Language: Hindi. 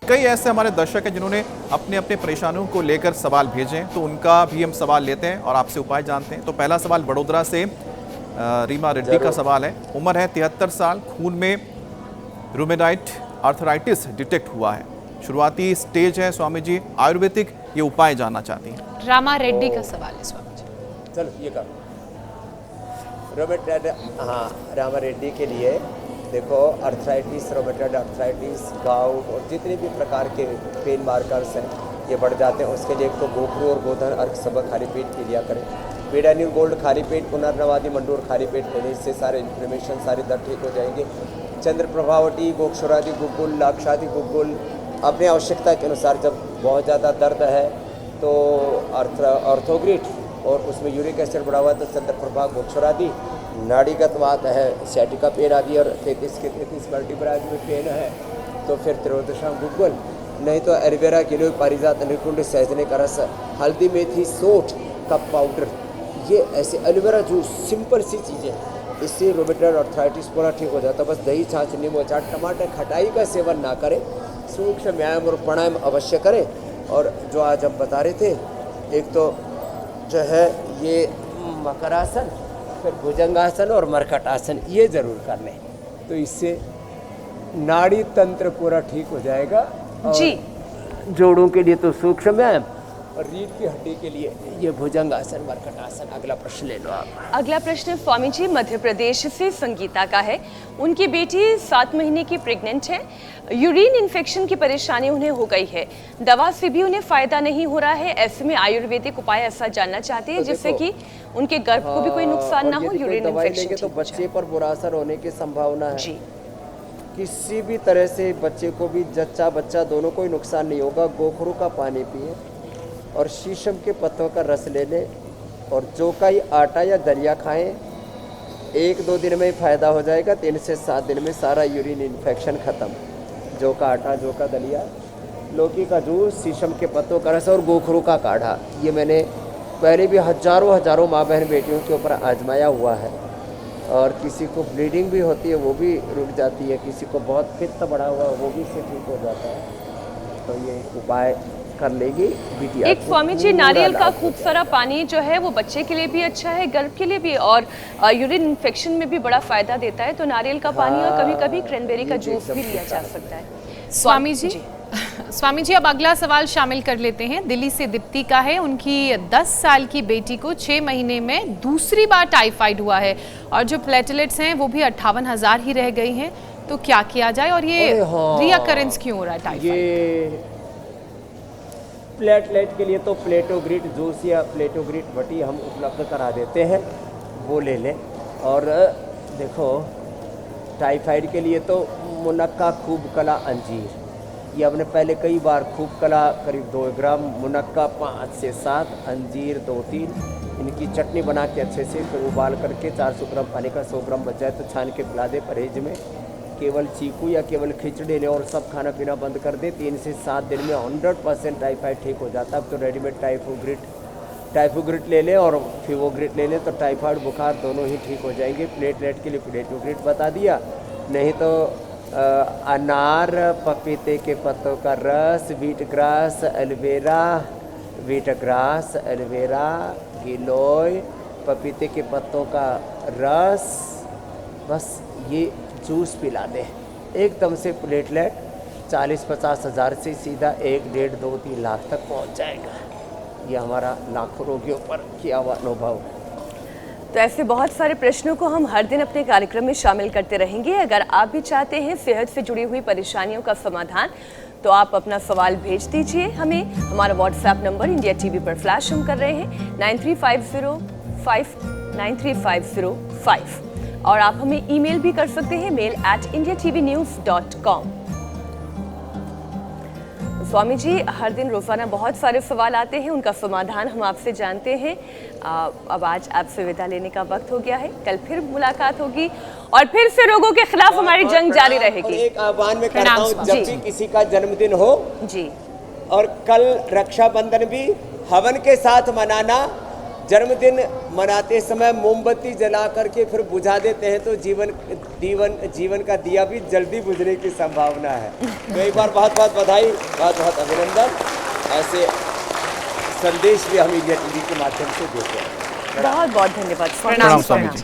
कई ऐसे हमारे दर्शक हैं जिन्होंने अपने अपने परेशानियों को लेकर सवाल भेजे हैं, तो उनका भी हम सवाल लेते हैं और आपसे उपाय जानते हैं। तो पहला सवाल बड़ोदरा से रीमा रेड्डी का सवाल है। उम्र है 73 साल, खून में रूमेटाइड आर्थराइटिस डिटेक्ट हुआ है, शुरुआती स्टेज है। स्वामी जी आयुर्वेदिक ये उपाय जानना चाहती हैं। रामा रेड्डी का सवाल है स्वामी जी। चलो ये कर रोमेटाइड। हाँ, रामा रेड्डी के लिए देखो, अर्थराइटिस, रोमेटाइड आर्थराइटिस, गाउट और जितने भी प्रकार के पेन मार्कर्स हैं ये बढ़ जाते हैं। उसके लिए एक तो गोखरू और गोधन अर्क सबक खाली पेट पी लिया करें। पेडानिल गोल्ड खाली पेट, पुनर्नवादी मंडूर खाली पेट लेने, इससे सारे इन्फ्लेमेशन, सारे दर्द ठीक हो जाएंगे। चंद्र प्रभावटी, गोक्षरादि गुग्गुल, लाक्षादि गुग्गुल अपने आवश्यकता के अनुसार, जब बहुत ज़्यादा दर्द है तो ऑर्थोग्रिट और उसमें यूरिक एसिड बढ़ा हुआ तो चंद्र प्रभा गोक्षरादि, नाड़ीगत बात है सैटिका पेन आदि और 33 के 33 वर्टिब्रा में पेन है तो फिर त्रियोदशा गुग्गुल, नहीं तो एलोवेरा गिलोय पारिजात निकुंड सहजने का रस, हल्दी मेथी सोठ का पाउडर, ये ऐसे एलोवेरा जूस, सिंपल सी चीज़ें, इससे रोमेटाइड आर्थराइटिस पूरा ठीक हो जाता है। बस दही, छाछ, नींबू अचार, टमाटर, खटाई का सेवन ना करें, सूक्ष्म व्यायाम और प्राणायाम अवश्य करें। और जो आज हम बता रहे थे, एक तो जो है ये मकरासन, फिर भुजंगासन और मरकटासन, ये ज़रूर कर लें, तो इससे नाड़ी तंत्र पूरा ठीक हो जाएगा। जी, जोड़ों के लिए तो सूक्ष्म व्यायाम और रीढ़ की हड्डी के लिए ये भुजंगासन, मरकटासन। अगला प्रश्न ले लो आप। अगला प्रश्न स्वामी जी मध्य प्रदेश से संगीता का है। उनकी बेटी 7 महीने की प्रेग्नेंट है, यूरिन इन्फेक्शन की परेशानी उन्हें हो गई है, दवा से भी उन्हें फायदा नहीं हो रहा है। ऐसे में आयुर्वेदिक उपाय ऐसा जानना चाहते हैं जिससे कि उनके गर्भ को भी कोई नुकसान ना हो, यूरिन इन्फेक्शन तो बच्चे पर बुरा असर होने की संभावना है। जी, किसी भी तरह से बच्चे को भी, जच्चा बच्चा दोनों को ही नुकसान नहीं होगा। गोखरू का पानी पिए और शीशम के पत्तों का रस ले लें और जौ का ही आटा या दलिया खाएं। 1-2 दिन में ही फायदा हो जाएगा, 3 से 7 दिन में सारा यूरिन इन्फेक्शन ख़त्म। जौ का आटा, जौ का दलिया, लौकी का जूस, शीशम के पत्तों का रस और गोखरू का काढ़ा, ये मैंने पहले भी हजारों माँ बहन बेटियों के ऊपर आजमाया हुआ है। और किसी को ब्लीडिंग भी होती है वो भी रुक जाती है, किसी को बहुत पित्त बढ़ा हुआ है वो भी इससे ठीक हो जाता है। तो ये उपाय कर लेगी बिटिया। एक स्वामी जी नारियल का खूब सारा पानी जो है वो बच्चे के लिए भी अच्छा है, गर्भ के लिए भी, और यूरिन इन्फेक्शन में भी बड़ा फायदा देता है। तो नारियल का पानी और कभी-कभी क्रैनबेरी का जूस भी लिया जा सकता है। स्वामी जी, स्वामी जी अब अगला सवाल शामिल कर लेते हैं। दिल्ली से दीप्ति का है। उनकी 10 साल की बेटी को 6 महीने में दूसरी बार टाइफाइड हुआ है और जो प्लेटलेट्स हैं वो भी 58,000 ही रह गई हैं। तो क्या किया जाए और ये रिकरेंस क्यों हो रहा है टाइफाइड? ये प्लेटलेट के लिए तो प्लेटोग्रिट जूस या प्लेटोग्रिट बटी हम उपलब्ध करा देते हैं, वो ले लें। और देखो, टाइफाइड के लिए तो मुनक्का, खूब कला, अंजीर, ये हमने पहले कई बार, खूब कला करीब 2 ग्राम, मुनक्का 5 से 7, अंजीर 2-3, इनकी चटनी बना के अच्छे से फिर उबाल करके 400 ग्राम पानी का 100 ग्राम बच जाए तो छान के पिला दे परहेज में। केवल चीकू या केवल खिचड़ी लें और सब खाना पीना बंद कर दे। 3 से 7 दिन में 100% टाइफाइड ठीक हो जाता है। अब तो रेडीमेड टाइफोग्रिट ले लें और फीवोग्रिट ले लें तो टाइफाइड बुखार दोनों ही ठीक हो जाएंगे। प्लेटलेट के लिए प्लेटोग्रिट बता दिया, नहीं तो अनार, पपीते के पत्तों का रस, वीटग्रास, एलोवेरा, गिलोय, पपीते के पत्तों का रस, बस ये जूस पिला दें। एकदम से प्लेटलेट 40-50 हज़ार से सीधा 1-1.5-2-3 लाख तक पहुंच जाएगा। ये हमारा लाखों रोगियों पर किया हुआ अनुभव। तो ऐसे बहुत सारे प्रश्नों को हम हर दिन अपने कार्यक्रम में शामिल करते रहेंगे। अगर आप भी चाहते हैं सेहत से जुड़ी हुई परेशानियों का समाधान, तो आप अपना सवाल भेज दीजिए हमें। हमारा व्हाट्सएप नंबर इंडिया टीवी पर फ्लैश हम कर रहे हैं 9350593505, और आप हमें ईमेल भी कर सकते हैं mail@indiatvnews.com। स्वामी जी हर दिन रोजाना बहुत सारे सवाल आते हैं, उनका समाधान हम आपसे जानते हैं। अब आज आपसे विदा लेने का वक्त हो गया है। कल फिर मुलाकात होगी और फिर से रोगों के खिलाफ हमारी जंग जारी रहेगी। एक आह्वान में करता हूँ, जब भी किसी का जन्मदिन हो जी, और कल रक्षाबंधन भी हवन के साथ मनाना, जन्मदिन मनाते समय मोमबत्ती जला करके फिर बुझा देते हैं तो जीवन का दिया भी जल्दी बुझने की संभावना है। तो एक बार बहुत बहुत बधाई, बहुत बहुत अभिनंदन। ऐसे संदेश भी हम इंडिया टीवी के माध्यम से देते हैं। बहुत बहुत धन्यवाद। प्रणाम स्वामी जी।